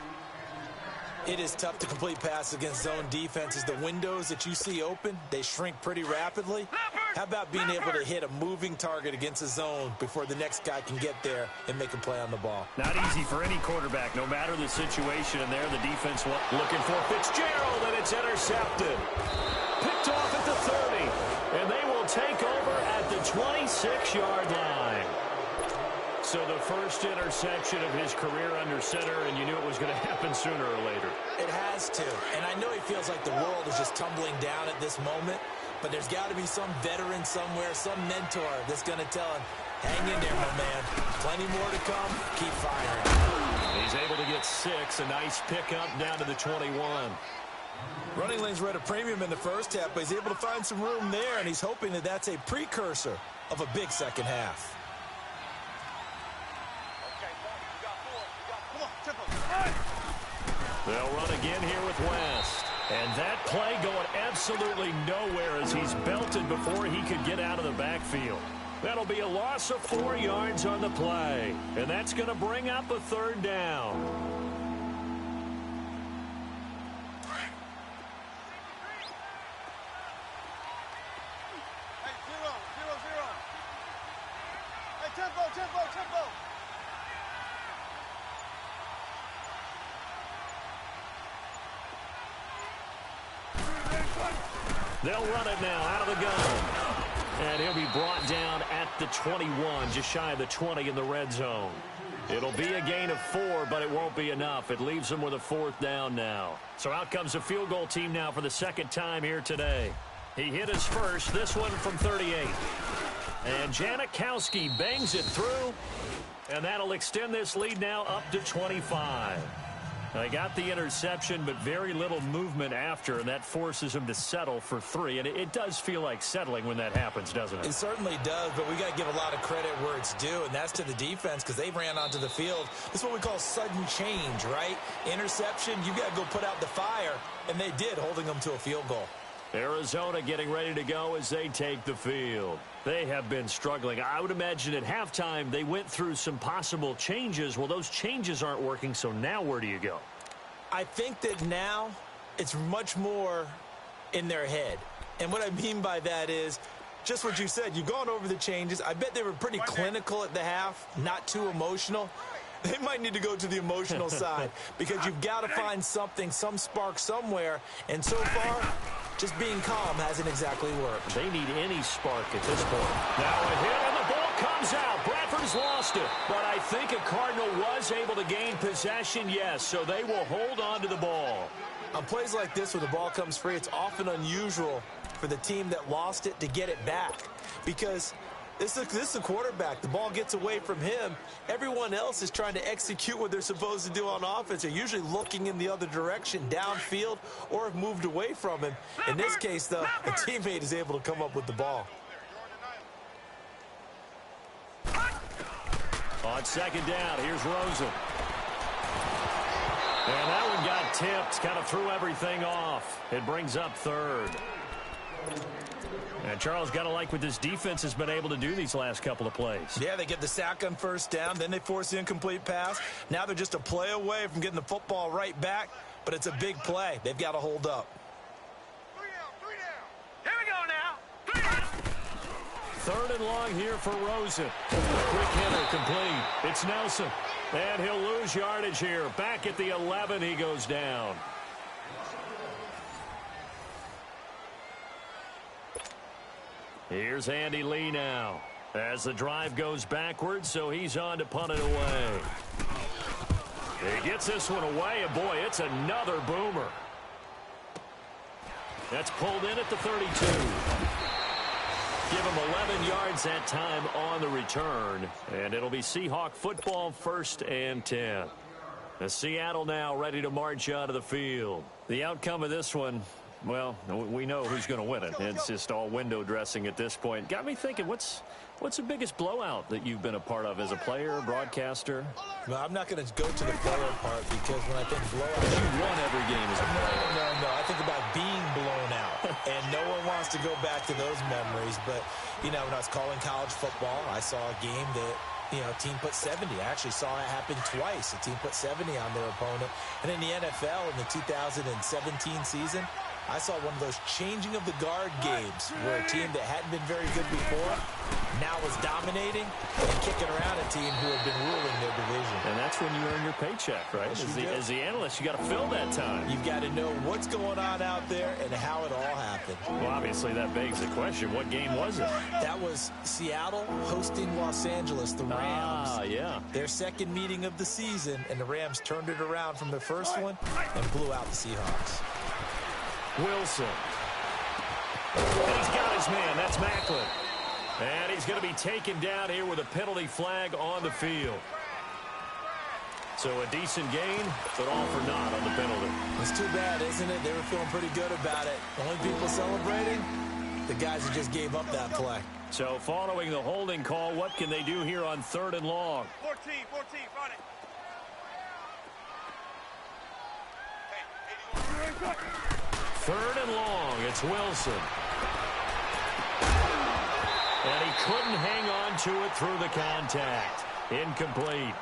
B: It is tough to complete passes against zone defenses. The windows that you see open, they shrink pretty rapidly. How about being able to hit a moving target against a zone before the next guy can get there and make a play on the ball?
A: Not easy for any quarterback, no matter the situation. And there, the defense looking for Fitzgerald, and it's intercepted. Picked off at the 30, and they will take over at the 26-yard line. So the first interception of his career under center, and you knew it was going to happen sooner or later.
B: It has to. And I know he feels like the world is just tumbling down at this moment, but there's got to be some veteran somewhere, some mentor that's going to tell him, hang in there, my man. Plenty more to come. Keep firing.
A: He's able to get 6. A nice pickup down to the 21.
B: Running lanes were at a premium in the first half, but he's able to find some room there, and he's hoping that that's a precursor of a big second half.
A: They'll run again here with West. And that play going absolutely nowhere as he's belted before he could get out of the backfield. That'll be a loss of 4 yards on the play. And that's going to bring up a third down.
C: Hey, 0-0-0. Hey, tempo.
A: They'll run it now out of the gun. And he'll be brought down at the 21, just shy of the 20 in the red zone. It'll be a gain of 4, but it won't be enough. It leaves them with a 4th down now. So out comes the field goal team now for the second time here today. He hit his first, this one from 38. And Janikowski bangs it through, and that'll extend this lead now up to 25. They got the interception, but very little movement after, and that forces him to settle for 3. And it does feel like settling when that happens, doesn't it?
B: It certainly does, but we got to give a lot of credit where it's due, and that's to the defense because they ran onto the field. This is what we call sudden change, right? Interception, you got to go put out the fire, and they did, holding them to a field goal.
A: Arizona getting ready to go as they take the field. They have been struggling. I would imagine at halftime they went through some possible changes. Well, those changes aren't working, so now where do you go?
B: I think that now it's much more in their head. And what I mean by that is just what you said. You've gone over the changes. I bet they were pretty clinical at the half, not too emotional. They might need to go to the emotional side because you've got to find something, some spark somewhere. And so far, just being calm hasn't exactly worked.
A: They need any spark at this point. Now a hit, and the ball comes out. Bradford's lost it. But I think a Cardinal was able to gain possession, yes. So they will hold on to the ball.
B: On plays like this where the ball comes free, it's often unusual for the team that lost it to get it back. Because this is a quarterback. The ball gets away from him. Everyone else is trying to execute what they're supposed to do on offense. They're usually looking in the other direction, downfield, or have moved away from him. In this case, though, a teammate is able to come up with the ball.
A: On second down, here's Rosen. And that one got tipped, kind of threw everything off. It brings up third. And Charles, got to like what this defense has been able to do these last couple of plays.
B: Yeah, they get the sack on first down, then they force the incomplete pass. Now they're just a play away from getting the football right back, but it's a big play. They've got to hold up.
C: 3 down. Here we go now. 3 down.
A: 3rd and long here for Rosen. Quick hitter complete. It's Nelson. And he'll lose yardage here. Back at the 11, he goes down. Here's Andy Lee now as the drive goes backwards, so he's on to punt it away. He gets this one away, and boy, it's another boomer. That's pulled in at the 32. Give him 11 yards that time on the return, and it'll be Seahawk football 1st and 10. The Seattle now ready to march out of the field. The outcome of this one, well, we know who's going to win it. It's just all window dressing at this point. Got me thinking, what's the biggest blowout that you've been a part of as a player, broadcaster?
B: Well, I'm not going to go to the player part because when I think blowout,
A: you won every game as a player.
B: No. I think about being blown out, and no one wants to go back to those memories. But, you know, when I was calling college football, I saw a game that team put 70. I actually saw it happen twice. A team put 70 on their opponent. And in the NFL in the 2017 season, I saw one of those changing of the guard games where a team that hadn't been very good before now was dominating and kicking around a team who had been ruling their division.
A: And that's when you earn your paycheck, right? As the analyst, you got to fill that time.
B: You've got to know what's going on out there and how it all happened.
A: Well, obviously that begs the question, what game was it?
B: That was Seattle hosting Los Angeles, the Rams.
A: Yeah.
B: Their second meeting of the season, and the Rams turned it around from the first one and blew out the Seahawks.
A: Wilson. And he's got his man. That's Macklin. And he's going to be taken down here with a penalty flag on the field. So a decent gain, but all for naught on the penalty.
B: It's too bad, isn't it? They were feeling pretty good about it. The only people celebrating, the guys who just gave up that play.
A: So following the holding call, what can they do here on 3rd and long?
C: 14, run it. Hey,
A: 3rd and long, it's Wilson. And he couldn't hang on to it through the contact. Incomplete.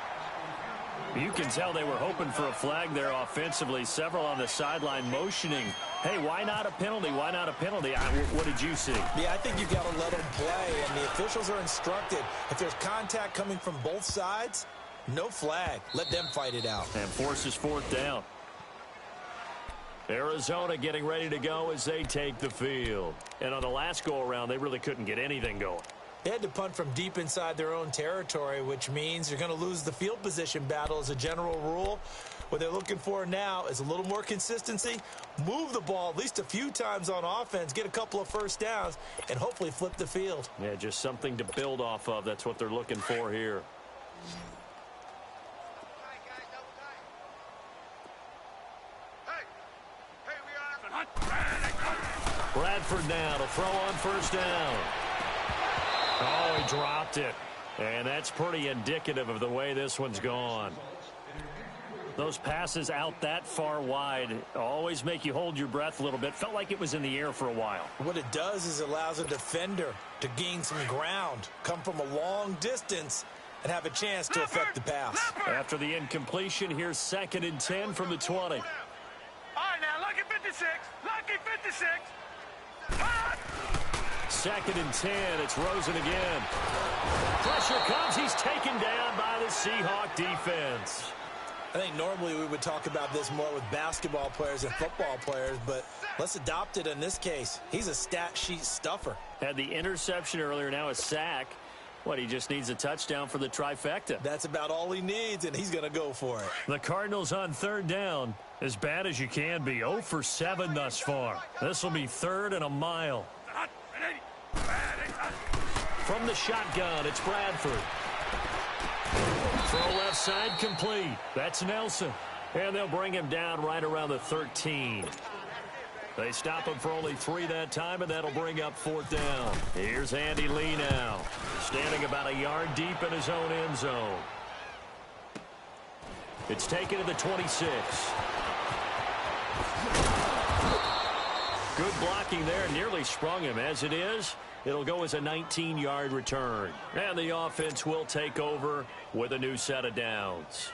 A: You can tell they were hoping for a flag there offensively. Several on the sideline motioning, hey, why not a penalty? Why not a penalty? What did you see?
B: Yeah, I think you've got to let them play, and the officials are instructed. If there's contact coming from both sides, no flag. Let them fight it out.
A: And forces 4th down. Arizona getting ready to go as they take the field. And on the last go-around, they really couldn't get anything going.
B: They had to punt from deep inside their own territory, which means you're going to lose the field position battle as a general rule. What they're looking for now is a little more consistency, move the ball at least a few times on offense, get a couple of first downs, and hopefully flip the field.
A: Yeah, just something to build off of. That's what they're looking for here. Bradford now to throw on 1st down. Oh, he dropped it. And that's pretty indicative of the way this one's gone. Those passes out that far wide always make you hold your breath a little bit. Felt like it was in the air for a while.
B: What it does is it allows a defender to gain some ground, come from a long distance, and have a chance to affect the pass.
A: After the incompletion, here's 2nd and 10 from the 20.
C: All right, now, lucky 56. Lucky 56.
A: 2nd and 10. It's Rosen again. Pressure comes. He's taken down by the Seahawk defense.
B: I think normally we would talk about this more with basketball players and football players, but let's adopt it in this case. He's a stat sheet stuffer.
A: Had the interception earlier, now a sack. What, he just needs a touchdown for the trifecta.
B: That's about all he needs, and he's going to go for it.
A: The Cardinals on 3rd down. As bad as you can be. 0 for 7 thus far. This will be 3rd and a mile. From the shotgun, it's Bradford. Throw left side complete. That's Nelson. And they'll bring him down right around the 13. They stop him for only 3 that time, and that'll bring up 4th down. Here's Andy Lee now. Standing about a yard deep in his own end zone. It's taken to the 26. Good blocking there. Nearly sprung him. As it is, it'll go as a 19-yard return. And the offense will take over with a new set of downs.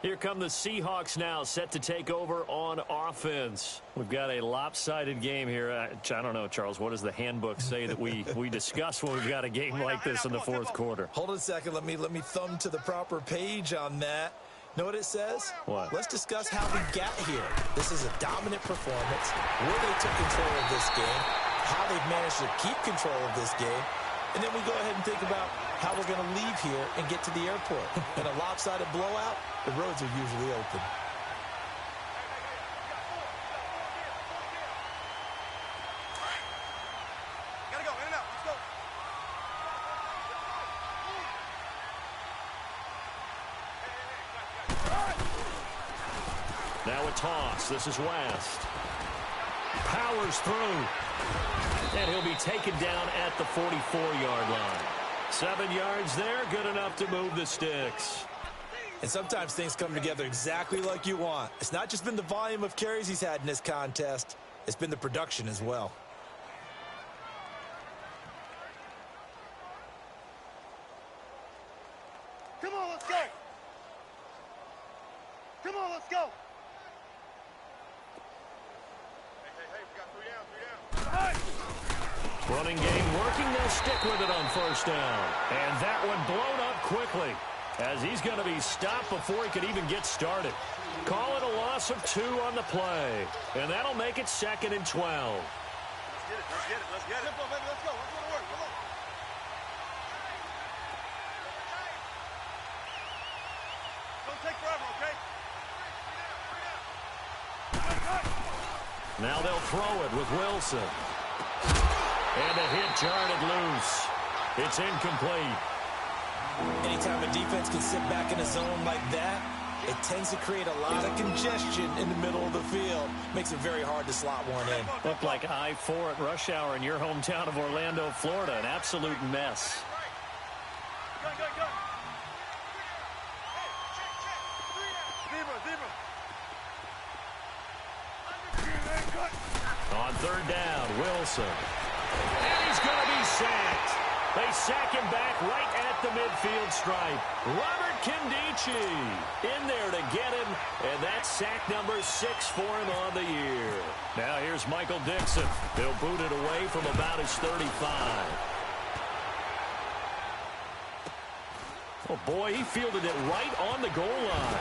A: Here come the Seahawks now, set to take over on offense. We've got a lopsided game here. I don't know, Charles, what does the handbook say that we discuss when we've got a game like this in the 4th quarter?
B: Hold on a second. Let me thumb to the proper page on that. Know what it says?
A: What?
B: Let's discuss how we got here. This is a dominant performance, where they took control of this game, how they've managed to keep control of this game, and then we go ahead and think about how we're going to leave here and get to the airport. In a lopsided blowout, the roads are usually open.
C: Gotta go, in and out, let's go.
A: Now a toss. This is West. Powers through. And he'll be taken down at the 44-yard line. 7 yards there, good enough to move the sticks.
B: And sometimes things come together exactly like you want. It's not just been the volume of carries he's had in this contest. It's been the production as well.
C: Come on, let's go. Come on, let's go. Hey, we got 3 down.
A: Running game working. They'll stick with it on first down. And that one blown up quickly as he's going to be stopped before he could even get started. Call it a loss of 2 on the play. And that'll make it 2nd and 12.
C: Let's get it. Let's get it. Simple, baby. Let's go. Let's go to work. Come on. Don't take forever, okay?
A: Now they'll throw it with Wilson. And a hit jarred loose. It's incomplete.
B: Anytime a defense can sit back in a zone like that, it tends to create a lot of congestion in the middle of the field. Makes it very hard to slot one in.
A: Looked like I-4 at rush hour in your hometown of Orlando, Florida. An absolute mess.
C: Go. Zebra.
A: On third down, Wilson. And he's going to be sacked. They sack him back right at the midfield stripe. Robert Kindici in there to get him, and that's sack number 6 for him on the year. Now here's Michael Dixon. He'll boot it away from about his 35. Oh, boy, he fielded it right on the goal line.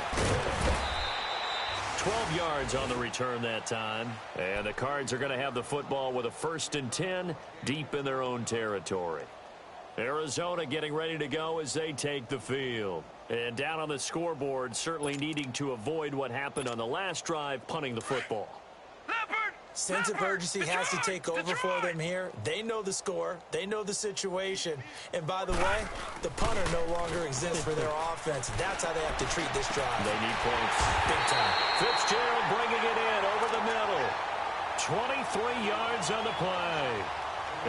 A: 12 yards on the return that time. And the Cards are going to have the football with a 1st and 10 deep in their own territory. Arizona getting ready to go as they take the field. And down on the scoreboard, certainly needing to avoid what happened on the last drive, punting the football.
B: Sense of urgency has to take over for them here. They know the score. They know the situation. And by the way, the punter no longer exists for their offense. That's how they have to treat this drive.
A: They need points.
B: Big time.
A: Fitzgerald bringing it in over the middle. 23 yards on the play.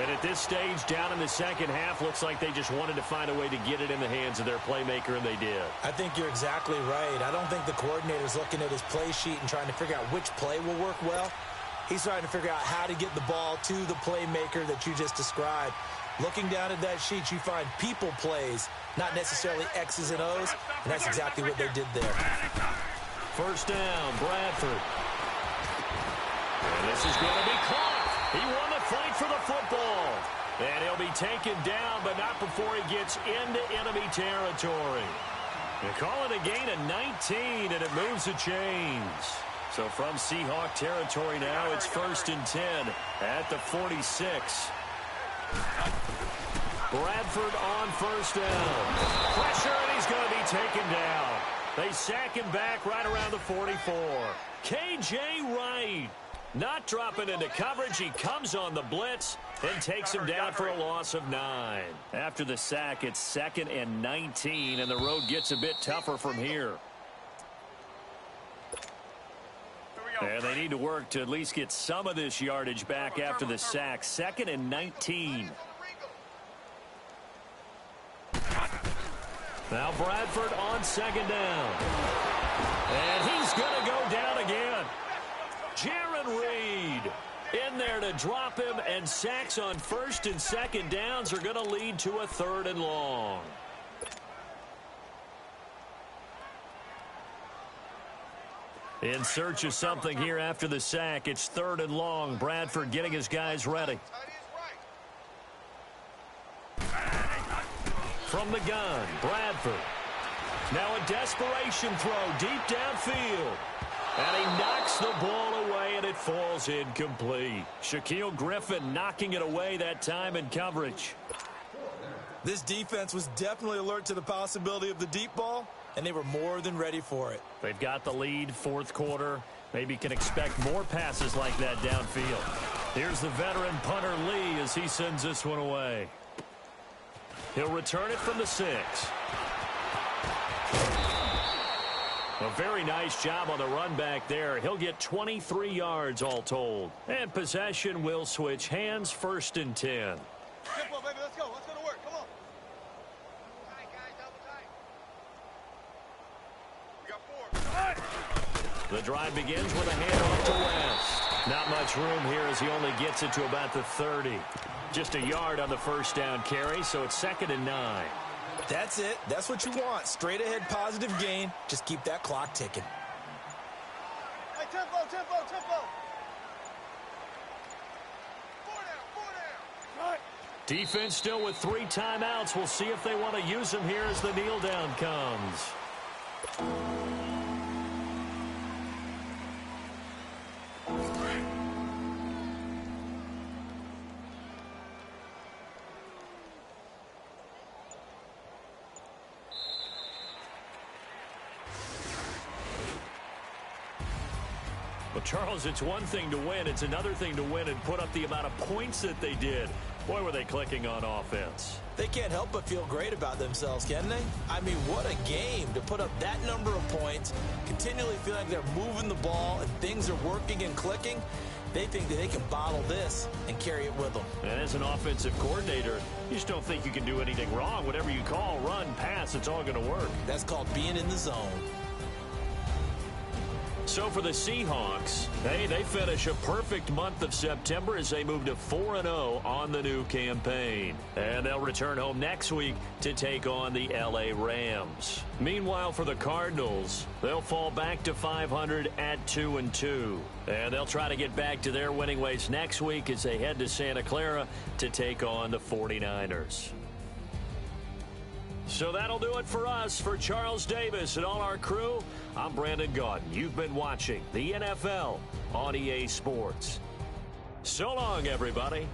A: And at this stage, down in the second half, looks like they just wanted to find a way to get it in the hands of their playmaker, and they did.
B: I think you're exactly right. I don't think the coordinator's looking at his play sheet and trying to figure out which play will work well. He's trying to figure out how to get the ball to the playmaker that you just described. Looking down at that sheet, you find people plays, not necessarily X's and O's, and that's exactly what they did there.
A: First down, Bradford. And this is going to be caught. He won the fight for the football. And he'll be taken down, but not before he gets into enemy territory. They call it a gain of 19, and it moves the chains. So from Seahawk territory now, it's 1st and 10 at the 46. Bradford on first down. Pressure, and he's going to be taken down. They sack him back right around the 44. K.J. Wright not dropping into coverage. He comes on the blitz and takes him down for a loss of 9. After the sack, it's 2nd and 19, and the road gets a bit tougher from here. And they need to work to at least get some of this yardage back after the sack. 2nd and 19. Now Bradford on 2nd down. And he's going to go down again. Jaron Reed in there to drop him, and sacks on 1st and 2nd downs are going to lead to a 3rd and long. In search of something here after the sack. It's 3rd and long. Bradford getting his guys ready. From the gun, Bradford. Now a desperation throw deep downfield. And he knocks the ball away, and it falls incomplete. Shaquille Griffin knocking it away that time in coverage.
B: This defense was definitely alert to the possibility of the deep ball, and they were more than ready for it.
A: They've got the lead, 4th quarter. Maybe can expect more passes like that downfield. Here's the veteran punter Lee as he sends this one away. He'll return it from the 6. A very nice job on the run back there. He'll get 23 yards all told. And possession will switch hands, 1st and 10.
C: Simple, baby. Let's go. Let's go to work. Come on. Tight, guys. Double tight. We got 4.
A: The drive begins with a handoff to West. Not much room here as he only gets it to about the 30. Just a yard on the first down carry, so it's 2nd and 9.
B: That's it. That's what you want. Straight ahead positive gain. Just keep that clock ticking.
C: Hey, tempo. 4 down. Right.
A: Defense still with 3 timeouts. We'll see if they want to use them here as the kneel down comes. Well, Charles, it's one thing to win. It's another thing to win and put up the amount of points that they did. Boy, were they clicking on offense.
B: They can't help but feel great about themselves, can they? I mean, what a game to put up that number of points, continually feel like they're moving the ball and things are working and clicking. They think that they can bottle this and carry it with them.
A: And as an offensive coordinator, you just don't think you can do anything wrong. Whatever you call, run, pass, it's all going to work.
B: That's called being in the zone.
A: So for the Seahawks, hey, they finish a perfect month of September as they move to 4-0 on the new campaign. And they'll return home next week to take on the L.A. Rams. Meanwhile, for the Cardinals, they'll fall back to 500 at 2-2. And they'll try to get back to their winning ways next week as they head to Santa Clara to take on the 49ers. So that'll do it for us. For Charles Davis and all our crew, I'm Brandon Gaudin. You've been watching the NFL on EA Sports. So long, everybody.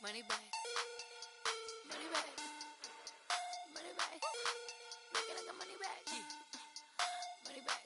D: Money back. Money back. Money back. Make it like a money back. Yeah. Money back.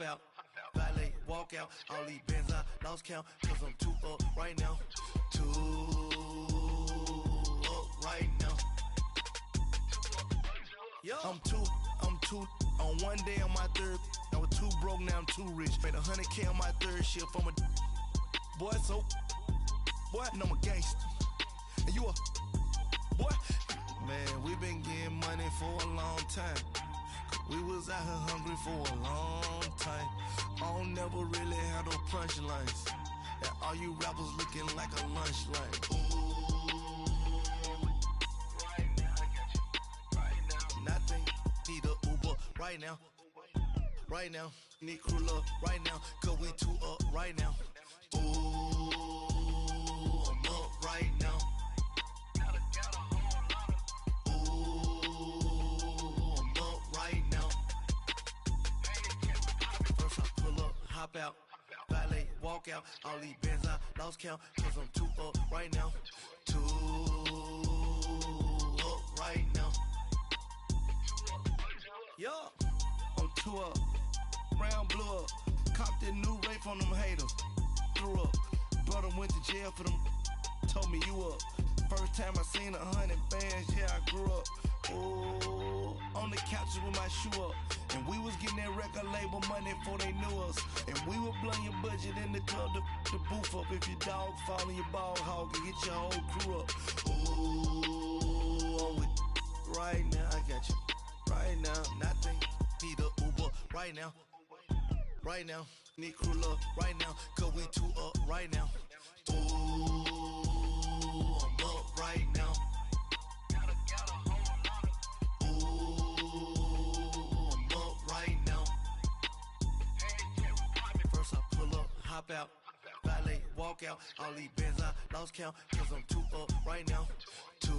E: Out, valet, walk out, all these bands I lost count, cause I'm too up right now, too up right now. I'm too, on one day on my third, I was too broke, now I'm too rich, made 100K on my third shift, I'm a boy, so, boy, and I'm a gangster, and you a, boy, man, we been getting money for a long time. We was out here hungry for a long time. I don't never really have no punchlines. And all you rappers looking like a lunch line. Ooh, right now, I got you. Right now. Nothing, need a Uber right now. Right now, need crew love right now. Cause we too up right now. Ooh. hop out, valet, walk out. All these bands I lost count, cause I'm too up right now. Too up right now. Yeah, I'm too up. Round blew up. Copped that new rape on them haters. Threw up. Brother went to jail for them. Told me you up. First time I seen 100 bands, yeah, I grew up. Ooh, on the couches with my shoe up. And we was getting that record label money before they knew us. And we were blowing your budget in the club to boof up. If your dog fall in your ball hog and get your whole crew up. Ooh, I'm with right now, I got you. Right now, nothing. Need a Uber right now. Right now, need crew up right now. Cause we too up right now. Ooh, I'm up right now. Hop out, valet, walk out. All these bands I lost count, cause I'm too up right now. Too